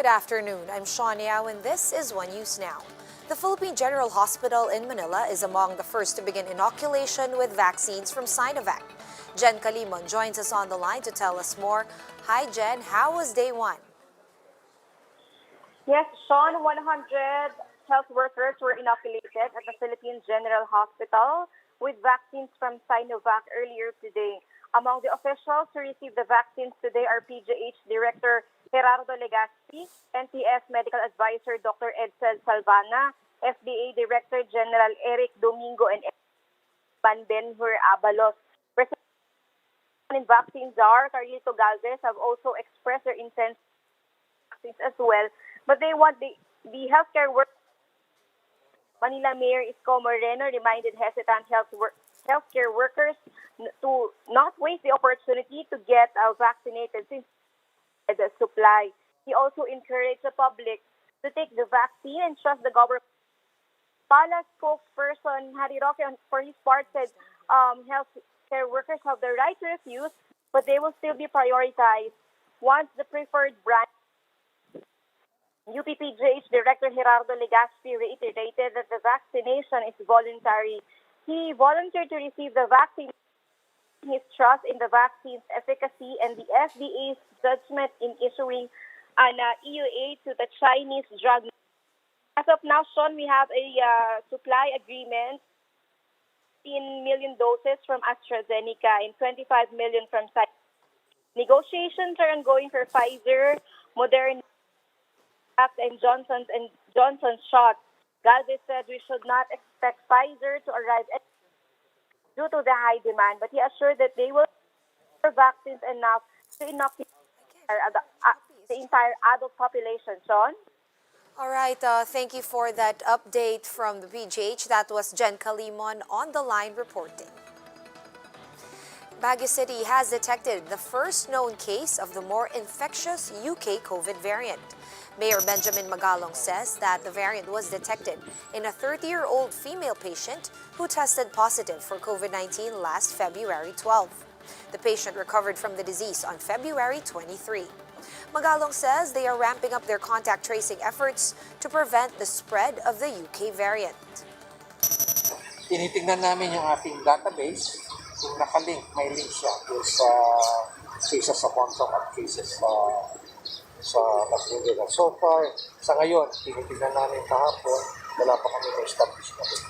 Good afternoon. I'm Sean Yao and this is One News Now. The Philippine General Hospital in Manila is among the first to begin inoculation with vaccines from Sinovac. Jen Calimon joins us on the line to tell us more. Hi Jen, how was day one? Yes, Sean, 100 health workers were inoculated at the Philippine General Hospital with vaccines from Sinovac earlier today. Among the officials who received the vaccines today are PGH Director Gerardo Legazpi, NTS Medical Advisor Dr. Edsel Salvana, FDA Director General Eric Domingo, and Ben-Hur Abalos. President Vaccine Czar Carlito Galvez have also expressed their intent vaccines as well, but they want the healthcare workers. Manila Mayor Isko Moreno reminded hesitant healthcare workers to not waste the opportunity to get vaccinated since the supply. He also encouraged the public to take the vaccine and trust the government. Palace spokesperson Harry Roque, for his part, said healthcare workers have the right to refuse, but they will still be prioritized once the preferred brand. UPPGH Director Gerardo Legazpi reiterated that the vaccination is voluntary. He volunteered to receive the vaccine. His trust in the vaccine's efficacy and the FDA's judgment in issuing an EUA to the Chinese drug. As of now, Sean, we have a supply agreement, 10 million doses from AstraZeneca and 25 million from Sinovac. Negotiations are ongoing for Pfizer, Moderna, and Johnson's shots. Galvez said we should not expect Pfizer to arrive due to the high demand, but he assured that they will have vaccines enough to inoculate the entire adult population. Sean? All right, thank you for that update from the PGH. That was Jen Calimon on the line reporting. Baguio City has detected the first known case of the more infectious UK COVID variant. Mayor Benjamin Magalong says that the variant was detected in a 30-year-old female patient who tested positive for COVID-19 last February 12. The patient recovered from the disease on February 23. Magalong says they are ramping up their contact tracing efforts to prevent the spread of the UK variant. Tinitingnan namin yung ating database, kung nakalink, may link siya sa cases sa contact at cases sa Manila. So far, sa ngayon, tinitingnan namin kahapon, wala pa kami na-establish na rin.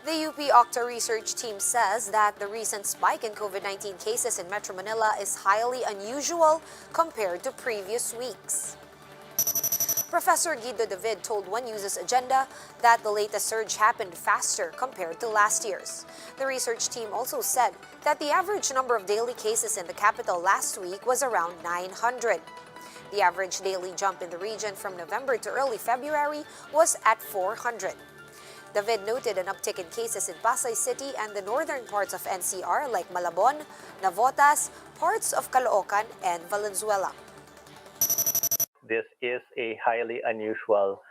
The UP Octa research team says that the recent spike in COVID-19 cases in Metro Manila is highly unusual compared to previous weeks. Professor Guido David told One News's Agenda that the latest surge happened faster compared to last year's. The research team also said that the average number of daily cases in the capital last week was around 900. The average daily jump in the region from November to early February was at 400. David noted an uptick in cases in Pasay City and the northern parts of NCR like Malabon, Navotas, parts of Caloocan, and Valenzuela. This is a highly unusual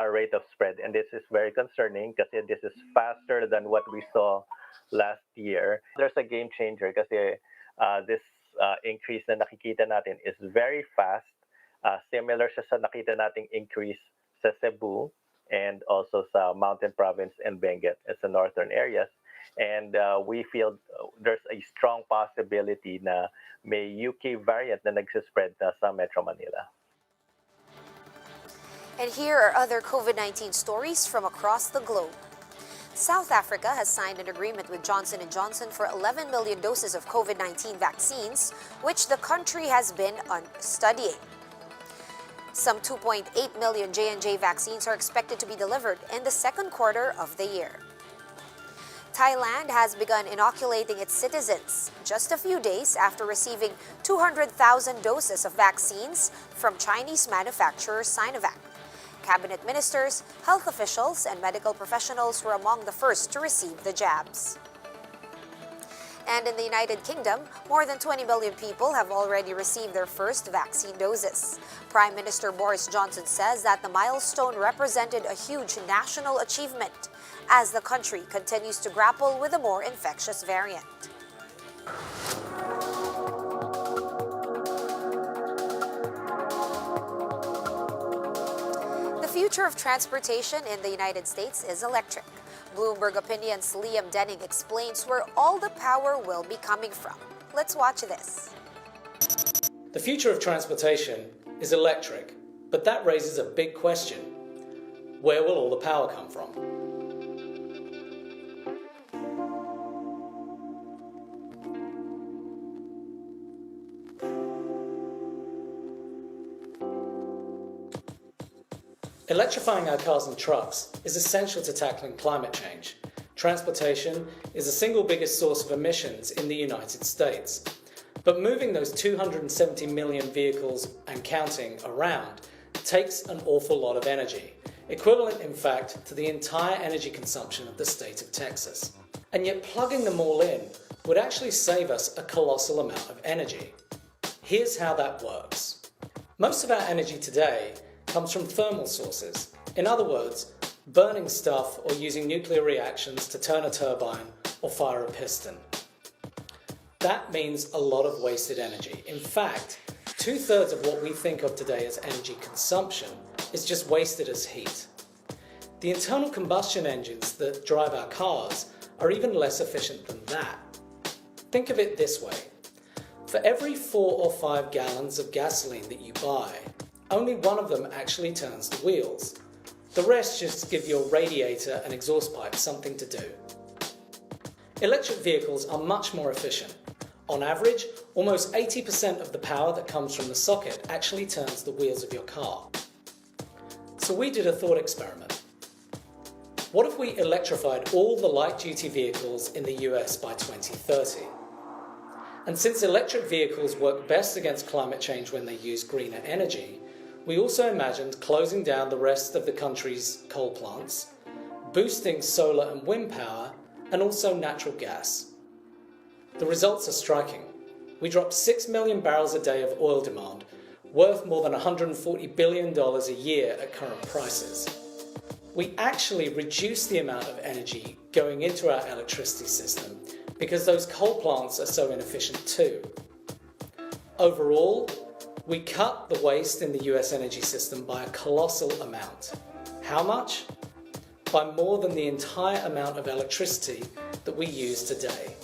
rate of spread, and this is very concerning because this is faster than what we saw last year. There's a game changer kasi this increase na nakikita natin is very fast, similar siya sa nakita nating increase sa Cebu and also sa Mountain Province and Benguet as the northern areas. And we feel there's a strong possibility na may UK variant na nagsispread na sa Metro Manila. And here are other COVID-19 stories from across the globe. South Africa has signed an agreement with Johnson & Johnson for 11 million doses of COVID-19 vaccines, which the country has been studying. Some 2.8 million J&J vaccines are expected to be delivered in the second quarter of the year. Thailand has begun inoculating its citizens just a few days after receiving 200,000 doses of vaccines from Chinese manufacturer Sinovac. Cabinet ministers, health officials, and medical professionals were among the first to receive the jabs. And in the United Kingdom, more than 20 million people have already received their first vaccine doses. Prime Minister Boris Johnson says that the milestone represented a huge national achievement as the country continues to grapple with a more infectious variant. future of transportation in the United States is electric. Bloomberg Opinion's Liam Denning explains where all the power will be coming from. Let's watch this. The future of transportation is electric, but that raises a big question. Where will all the power come from? Electrifying our cars and trucks is essential to tackling climate change. Transportation is the single biggest source of emissions in the United States. But moving those 270 million vehicles and counting around takes an awful lot of energy, equivalent in fact to the entire energy consumption of the state of Texas. And yet plugging them all in would actually save us a colossal amount of energy. Here's how that works. Most of our energy today comes from thermal sources. In other words, burning stuff or using nuclear reactions to turn a turbine or fire a piston. That means a lot of wasted energy. In fact, 2/3 of what we think of today as energy consumption is just wasted as heat. The internal combustion engines that drive our cars are even less efficient than that. Think of it this way. For every 4 or 5 gallons of gasoline that you buy, only one of them actually turns the wheels. The rest just give your radiator and exhaust pipe something to do. Electric vehicles are much more efficient. On average, almost 80% of the power that comes from the socket actually turns the wheels of your car. So we did a thought experiment. What if we electrified all the light-duty vehicles in the US by 2030? And since electric vehicles work best against climate change when they use greener energy, we also imagined closing down the rest of the country's coal plants, boosting solar and wind power, and also natural gas. The results are striking. We dropped 6 million barrels a day of oil demand, worth more than $140 billion a year at current prices. We actually reduced the amount of energy going into our electricity system because those coal plants are so inefficient too. Overall, we cut the waste in the US energy system by a colossal amount. How much? By more than the entire amount of electricity that we use today.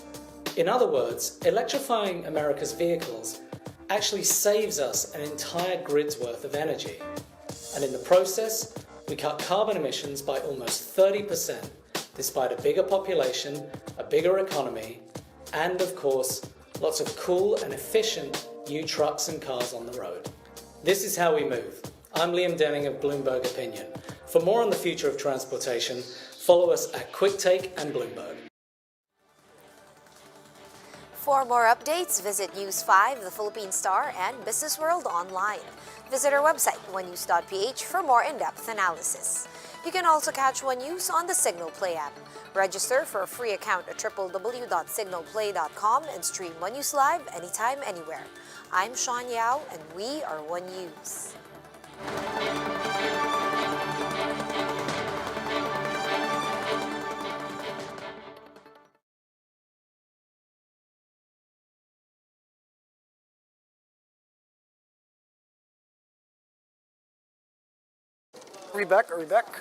In other words, electrifying America's vehicles actually saves us an entire grid's worth of energy. And in the process, we cut carbon emissions by almost 30%, despite a bigger population, a bigger economy, and of course, lots of cool and efficient new trucks and cars on the road. This is how we move. I'm Liam Denning of Bloomberg Opinion. For more on the future of transportation, follow us at Quick Take and Bloomberg. For more updates, visit News 5, The Philippine Star, and Business World online. Visit our website, onenews.ph, for more in-depth analysis. You can also catch One News on the Signal Play app. Register for a free account at www.signalplay.com and stream One News live anytime, anywhere. I'm Sean Yao, and we are One News. Are we back?